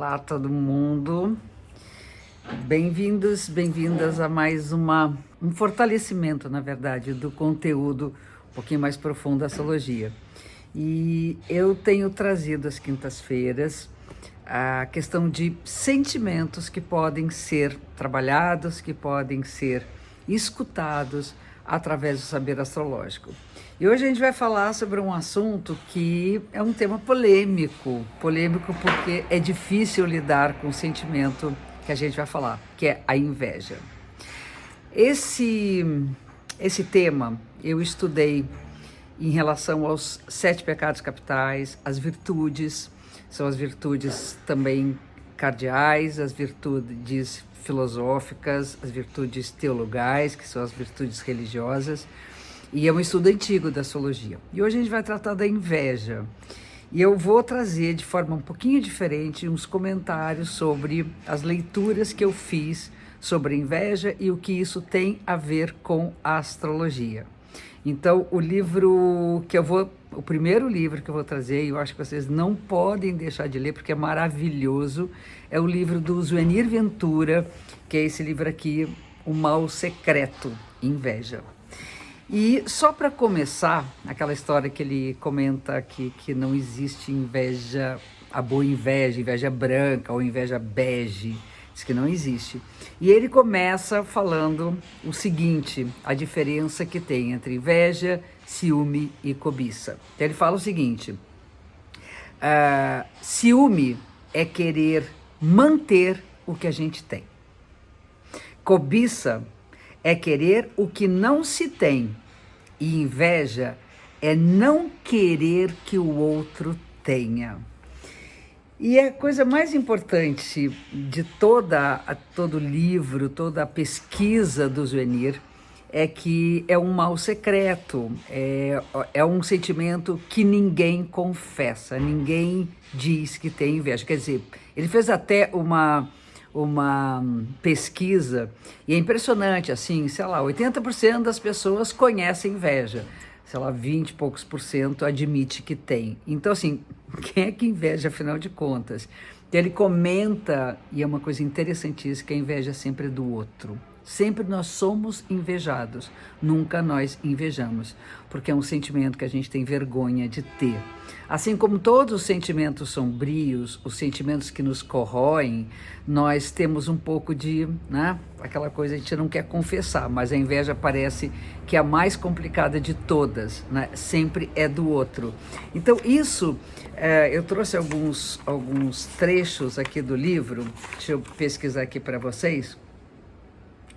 Olá, todo mundo. Bem-vindos, bem-vindas a mais um fortalecimento, na verdade, do conteúdo um pouquinho mais profundo da astrologia. E eu tenho trazido às quintas-feiras a questão de sentimentos que podem ser trabalhados, que podem ser escutados através do saber astrológico. E hoje a gente vai falar sobre um assunto que é um tema polêmico porque é difícil lidar com o sentimento que a gente vai falar, que é a inveja. Esse tema eu estudei em relação aos 7 pecados capitais, as virtudes, são as virtudes também cardeais, as virtudes filosóficas, as virtudes teologais, que são as virtudes religiosas, e é um estudo antigo da astrologia. E hoje a gente vai tratar da inveja. E eu vou trazer de forma um pouquinho diferente uns comentários sobre as leituras que eu fiz sobre a inveja e o que isso tem a ver com a astrologia. Então, o primeiro livro que eu vou trazer, e eu acho que vocês não podem deixar de ler, porque é maravilhoso, é o livro do Zuenir Ventura, que é esse livro aqui, O Mal Secreto, Inveja. E só para começar, aquela história que ele comenta aqui, que não existe inveja, a boa inveja, inveja branca ou inveja bege, diz que não existe. E ele começa falando o seguinte, a diferença que tem entre inveja, ciúme e cobiça. Então ele fala o seguinte, ciúme é querer manter o que a gente tem. Cobiça é querer o que não se tem, e inveja é não querer que o outro tenha. E a coisa mais importante de todo livro, toda a pesquisa do Zuenir, é que é um mal secreto, é um sentimento que ninguém confessa, ninguém diz que tem inveja. Quer dizer, ele fez até uma pesquisa, e é impressionante, assim, sei lá, 80% das pessoas conhecem inveja, sei lá, 20 e poucos por cento admite que tem. Então, assim, quem é que inveja, afinal de contas? Então, ele comenta, e é uma coisa interessantíssima, que a inveja sempre é do outro. Sempre nós somos invejados, nunca nós invejamos, porque é um sentimento que a gente tem vergonha de ter. Assim como todos os sentimentos sombrios, os sentimentos que nos corroem, nós temos um pouco de, aquela coisa a gente não quer confessar, mas a inveja parece que é a mais complicada de todas, sempre é do outro. Então isso, eu trouxe alguns trechos aqui do livro, deixa eu pesquisar aqui para vocês.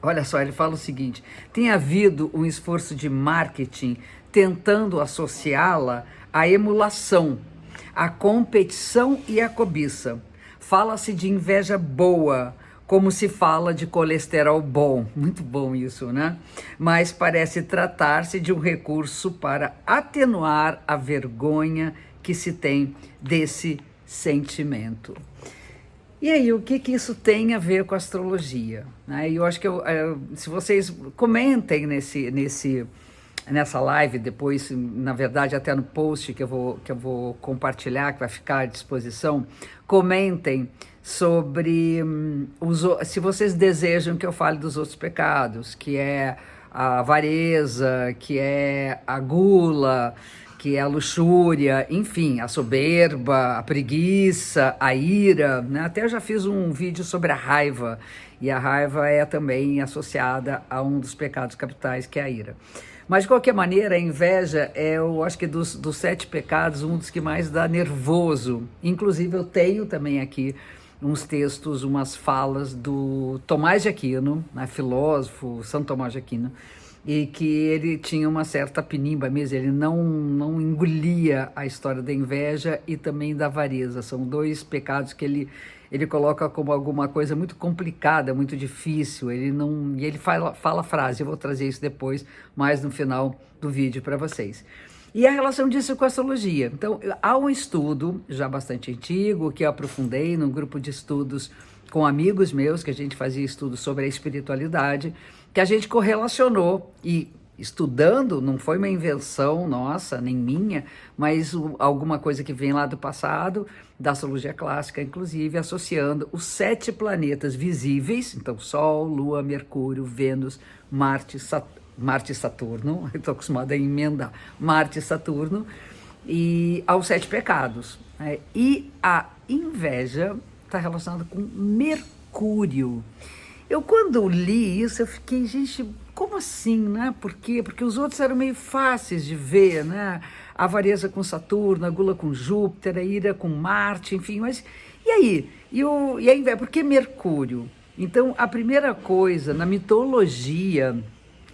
Olha só, ele fala o seguinte, tem havido um esforço de marketing tentando associá-la à emulação, à competição e à cobiça. Fala-se de inveja boa, como se fala de colesterol bom. Muito bom isso, né? Mas parece tratar-se de um recurso para atenuar a vergonha que se tem desse sentimento. E aí, o que isso tem a ver com a astrologia? E eu acho que se vocês comentem nessa live, depois, na verdade, até no post que eu vou compartilhar, que vai ficar à disposição, comentem sobre se vocês desejam que eu fale dos outros pecados, que é a avareza, que é a gula, que é a luxúria, enfim, a soberba, a preguiça, a ira, Até eu já fiz um vídeo sobre a raiva, e a raiva é também associada a um dos pecados capitais, que é a ira. Mas, de qualquer maneira, a inveja eu acho que dos 7 pecados, um dos que mais dá nervoso. Inclusive, eu tenho também aqui uns textos, umas falas do Tomás de Aquino, filósofo, São Tomás de Aquino, e que ele tinha uma certa pinimba mesmo, ele não engolia a história da inveja e também da avareza. São 2 pecados que ele coloca como alguma coisa muito complicada, muito difícil. E ele fala a frase, eu vou trazer isso depois, mais no final do vídeo para vocês. E a relação disso com a astrologia. Então, há um estudo já bastante antigo, que eu aprofundei num grupo de estudos com amigos meus, que a gente fazia estudos sobre a espiritualidade, que a gente correlacionou, e estudando, não foi uma invenção nossa, nem minha, mas alguma coisa que vem lá do passado, da astrologia clássica, inclusive, associando os 7 planetas visíveis, então Sol, Lua, Mercúrio, Vênus, Marte e Saturno, estou acostumada a emendar, Marte e Saturno, e aos 7 pecados. Né? E a inveja está relacionada com Mercúrio. Eu, quando li isso, eu fiquei, gente, como assim, né? Por quê? Porque os outros eram meio fáceis de ver, né? A avareza com Saturno, a gula com Júpiter, a ira com Marte, enfim, mas e aí? E a inveja? Por que Mercúrio? Então, a primeira coisa, na mitologia,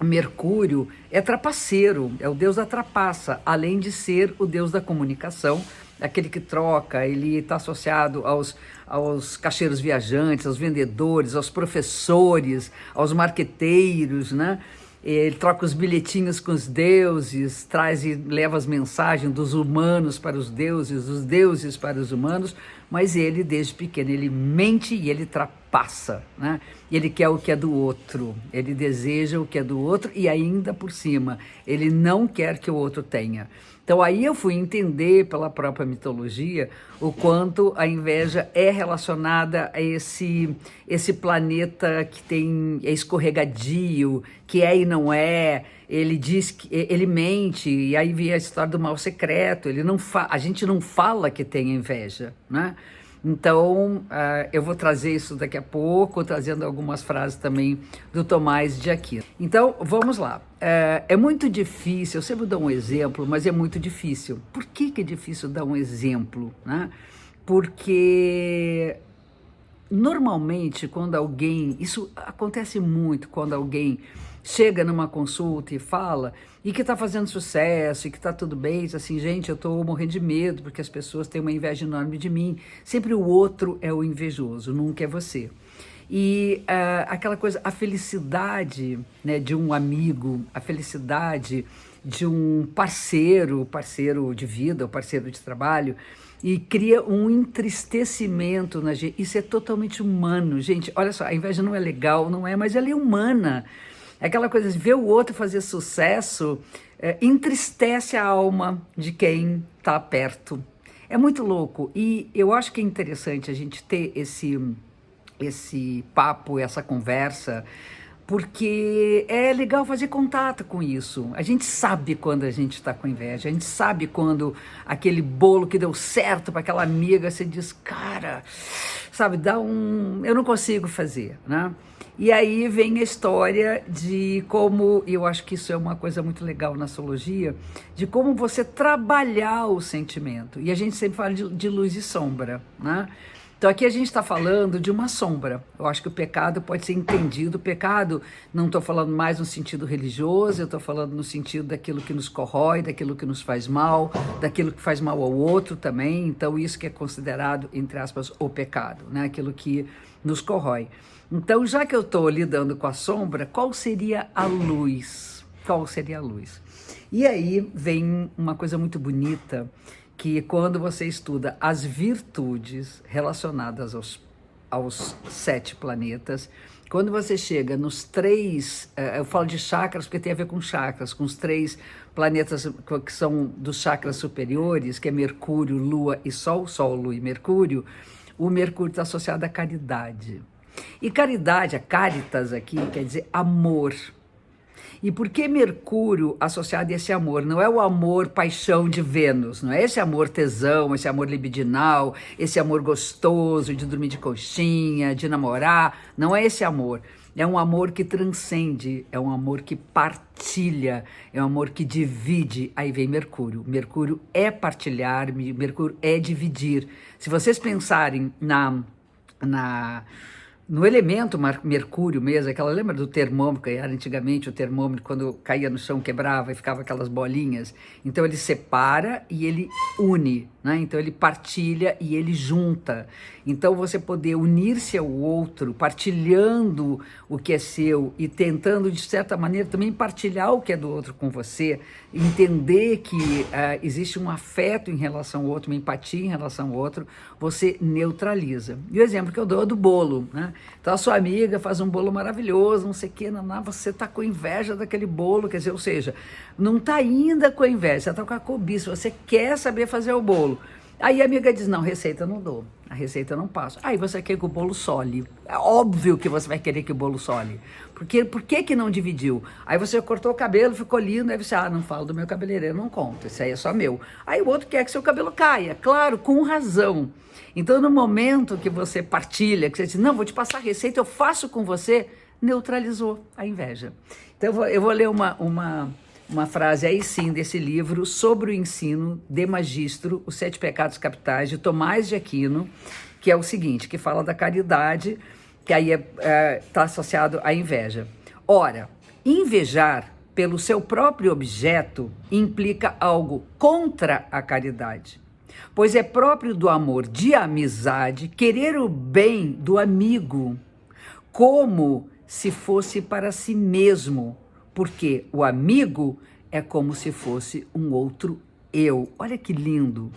Mercúrio é trapaceiro, é o deus da trapaça, além de ser o deus da comunicação, aquele que troca, ele está associado aos caixeiros viajantes, aos vendedores, aos professores, aos marqueteiros, né? Ele troca os bilhetinhos com os deuses, traz e leva as mensagens dos humanos para os deuses, dos deuses para os humanos, mas ele, desde pequeno, ele mente e ele trapaça, né? Ele quer o que é do outro, ele deseja o que é do outro e ainda por cima, ele não quer que o outro tenha. Então aí eu fui entender pela própria mitologia o quanto a inveja é relacionada a esse planeta que é escorregadio, que é e não é. Ele diz que ele mente, e aí vem a história do mal secreto. A gente não fala que tem inveja, né? Então, eu vou trazer isso daqui a pouco, trazendo algumas frases também do Tomás de Aquino. Então, vamos lá. É muito difícil, eu sempre dou um exemplo, mas é muito difícil. Por que é difícil dar um exemplo, né? Porque normalmente quando alguém, isso acontece muito quando alguém chega numa consulta e fala, e que está fazendo sucesso, e que está tudo bem, diz assim, gente, eu estou morrendo de medo, porque as pessoas têm uma inveja enorme de mim. Sempre o outro é o invejoso, nunca é você. E aquela coisa, a felicidade, né, de um amigo, a felicidade de um parceiro de vida, ou parceiro de trabalho, e cria um entristecimento na gente. Isso é totalmente humano, gente. Olha só, a inveja não é legal, não é, mas ela é humana. Aquela coisa de ver o outro fazer sucesso entristece a alma de quem está perto. É muito louco. E eu acho que é interessante a gente ter esse papo, essa conversa, porque é legal fazer contato com isso. A gente sabe quando a gente está com inveja, a gente sabe quando aquele bolo que deu certo para aquela amiga, você diz, cara, sabe, eu não consigo fazer, né? E aí vem a história de como, e eu acho que isso é uma coisa muito legal na astrologia, de como você trabalhar o sentimento. E a gente sempre fala de luz e sombra, né? Então aqui a gente está falando de uma sombra. Eu acho que o pecado pode ser entendido. O pecado, não estou falando mais no sentido religioso, eu estou falando no sentido daquilo que nos corrói, daquilo que nos faz mal, daquilo que faz mal ao outro também. Então isso que é considerado, entre aspas, o pecado, né? Aquilo que nos corrói. Então, já que eu estou lidando com a sombra, qual seria a luz? Qual seria a luz? E aí vem uma coisa muito bonita, que quando você estuda as virtudes relacionadas aos 7 planetas, quando você chega nos 3, eu falo de chakras porque tem a ver com chakras, com os 3 planetas que são dos chakras superiores, que é Mercúrio, Lua e Sol, Sol, Lua e Mercúrio, o Mercúrio está associado à caridade. E caridade, a caritas aqui, quer dizer amor. E por que Mercúrio associado a esse amor? Não é o amor paixão de Vênus, não é esse amor tesão, esse amor libidinal, esse amor gostoso de dormir de conchinha, de namorar, não é esse amor. É um amor que transcende, é um amor que partilha, é um amor que divide. Aí vem Mercúrio. Mercúrio é partilhar, Mercúrio é dividir. Se vocês pensarem no elemento Mercúrio mesmo, lembra do termômetro, que era antigamente o termômetro, quando caía no chão, quebrava e ficava aquelas bolinhas? Então ele separa e ele une. né? Então ele partilha e ele junta. Então você poder unir-se ao outro, partilhando o que é seu e tentando, de certa maneira, também partilhar o que é do outro com você, entender que existe um afeto em relação ao outro, uma empatia em relação ao outro, você neutraliza. E o exemplo que eu dou é do bolo, né? Então a sua amiga faz um bolo maravilhoso, não sei o que, você está com inveja daquele bolo, quer dizer, ou seja, não está ainda com a inveja, você está com a cobiça, você quer saber fazer o bolo. Aí a amiga diz, não, receita eu não dou, a receita eu não passo. Aí você quer que o bolo sole. É óbvio que você vai querer que o bolo sole. Porque, por que não dividiu? Aí você cortou o cabelo, ficou lindo, aí você, não falo do meu cabeleireiro, não conta, isso aí é só meu. Aí o outro quer que seu cabelo caia, claro, com razão. Então no momento que você partilha, que você diz, não, vou te passar a receita, eu faço com você, neutralizou a inveja. Então eu vou ler uma frase aí sim desse livro sobre o ensino de Magistro, Os Sete Pecados Capitais, de Tomás de Aquino, que é o seguinte, que fala da caridade, que aí está associado à inveja. Ora, invejar pelo seu próprio objeto implica algo contra a caridade, pois é próprio do amor de amizade querer o bem do amigo, como se fosse para si mesmo, porque o amigo é como se fosse um outro eu. Olha que lindo.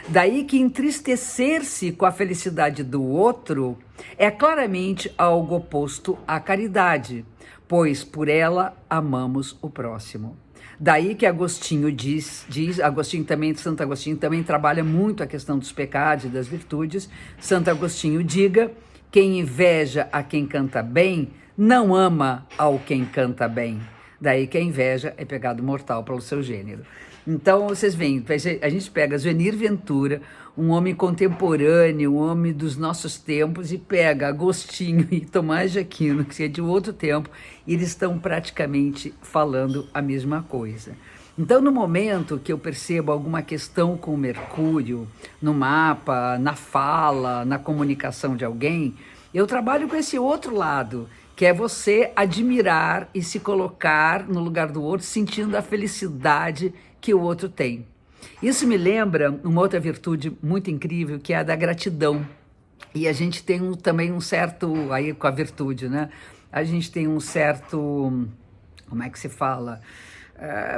Daí que entristecer-se com a felicidade do outro é claramente algo oposto à caridade, pois por ela amamos o próximo. Daí que Agostinho diz Agostinho também, Santo Agostinho também trabalha muito a questão dos pecados e das virtudes. Santo Agostinho diga, quem inveja a quem canta bem, não ama ao quem canta bem. Daí que a inveja é pecado mortal pelo seu gênero. Então, vocês veem, a gente pega Joanir Ventura, um homem contemporâneo, um homem dos nossos tempos, e pega Agostinho e Tomás de Aquino, que é de outro tempo, e eles estão praticamente falando a mesma coisa. Então, no momento que eu percebo alguma questão com o Mercúrio, no mapa, na fala, na comunicação de alguém, eu trabalho com esse outro lado, que é você admirar e se colocar no lugar do outro, sentindo a felicidade que o outro tem. Isso me lembra uma outra virtude muito incrível, que é a da gratidão. E a gente tem também um certo, aí com a virtude, né? A gente tem um certo, como é que se fala?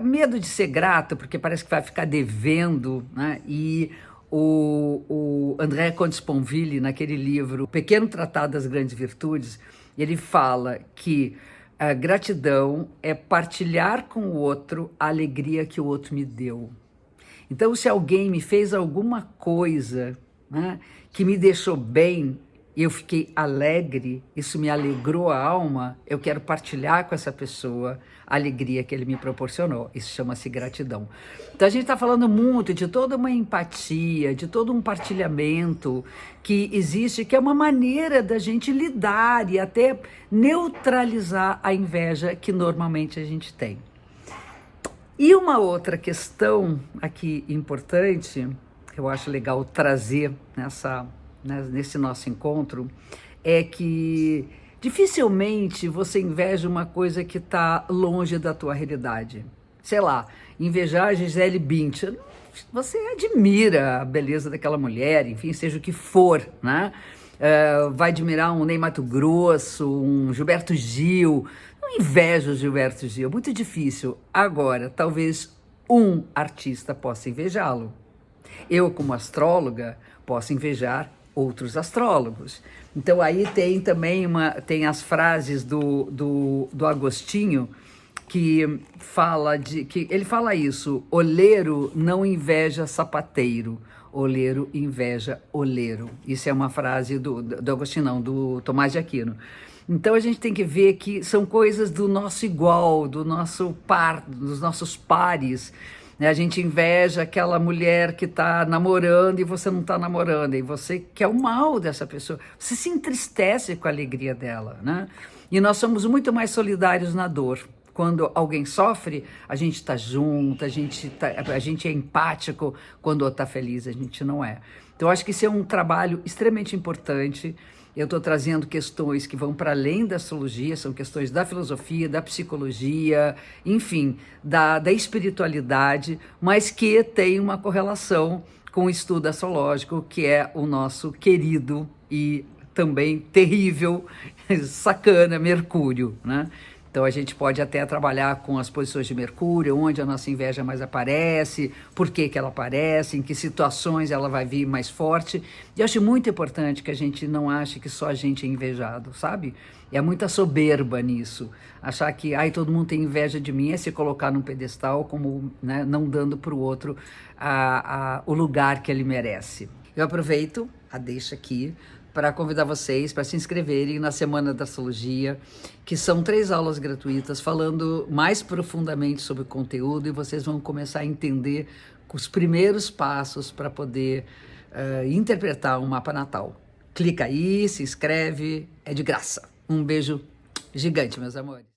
Medo de ser grato, porque parece que vai ficar devendo, né? E o André Comte-Sponville, naquele livro Pequeno Tratado das Grandes Virtudes, ele fala que a gratidão é partilhar com o outro a alegria que o outro me deu. Então, se alguém me fez alguma coisa, né, que me deixou bem, e eu fiquei alegre, isso me alegrou a alma, eu quero partilhar com essa pessoa a alegria que ele me proporcionou. Isso chama-se gratidão. Então a gente está falando muito de toda uma empatia, de todo um partilhamento que existe, que é uma maneira da gente lidar e até neutralizar a inveja que normalmente a gente tem. E uma outra questão aqui importante, que eu acho legal trazer nesse nosso encontro, é que dificilmente você inveja uma coisa que está longe da tua realidade. Sei lá, invejar a Gisele Bündchen, você admira a beleza daquela mulher, enfim, seja o que for, né? Vai admirar um Ney Matogrosso, um Gilberto Gil. Não inveja o Gilberto Gil, muito difícil. Agora, talvez um artista possa invejá-lo. Eu, como astróloga, posso invejar outros astrólogos. Então aí tem também tem as frases do Agostinho, que ele fala isso: oleiro não inveja sapateiro, oleiro inveja oleiro. Isso é uma frase do Agostinho, não, do Tomás de Aquino. Então a gente tem que ver que são coisas do nosso igual, do nosso par, dos nossos pares. A gente inveja aquela mulher que está namorando e você não está namorando, e você quer o mal dessa pessoa, você se entristece com a alegria dela, né? E nós somos muito mais solidários na dor. Quando alguém sofre, a gente está junto, a gente é empático. Quando o outro está feliz, a gente não é. Então, acho que isso é um trabalho extremamente importante. Eu estou trazendo questões que vão para além da astrologia, são questões da filosofia, da psicologia, enfim, da espiritualidade, mas que tem uma correlação com o estudo astrológico, que é o nosso querido e também terrível, sacana Mercúrio, né? Então a gente pode até trabalhar com as posições de Mercúrio, onde a nossa inveja mais aparece, por que que ela aparece, em que situações ela vai vir mais forte. E eu acho muito importante que a gente não ache que só a gente é invejado, sabe? É muita soberba nisso. Achar que todo mundo tem inveja de mim é se colocar num pedestal, como, né, não dando para o outro o lugar que ele merece. Eu aproveito a deixa aqui para convidar vocês para se inscreverem na Semana da Astrologia, que são 3 aulas gratuitas falando mais profundamente sobre o conteúdo, e vocês vão começar a entender os primeiros passos para poder interpretar um mapa natal. Clica aí, se inscreve, é de graça. Um beijo gigante, meus amores.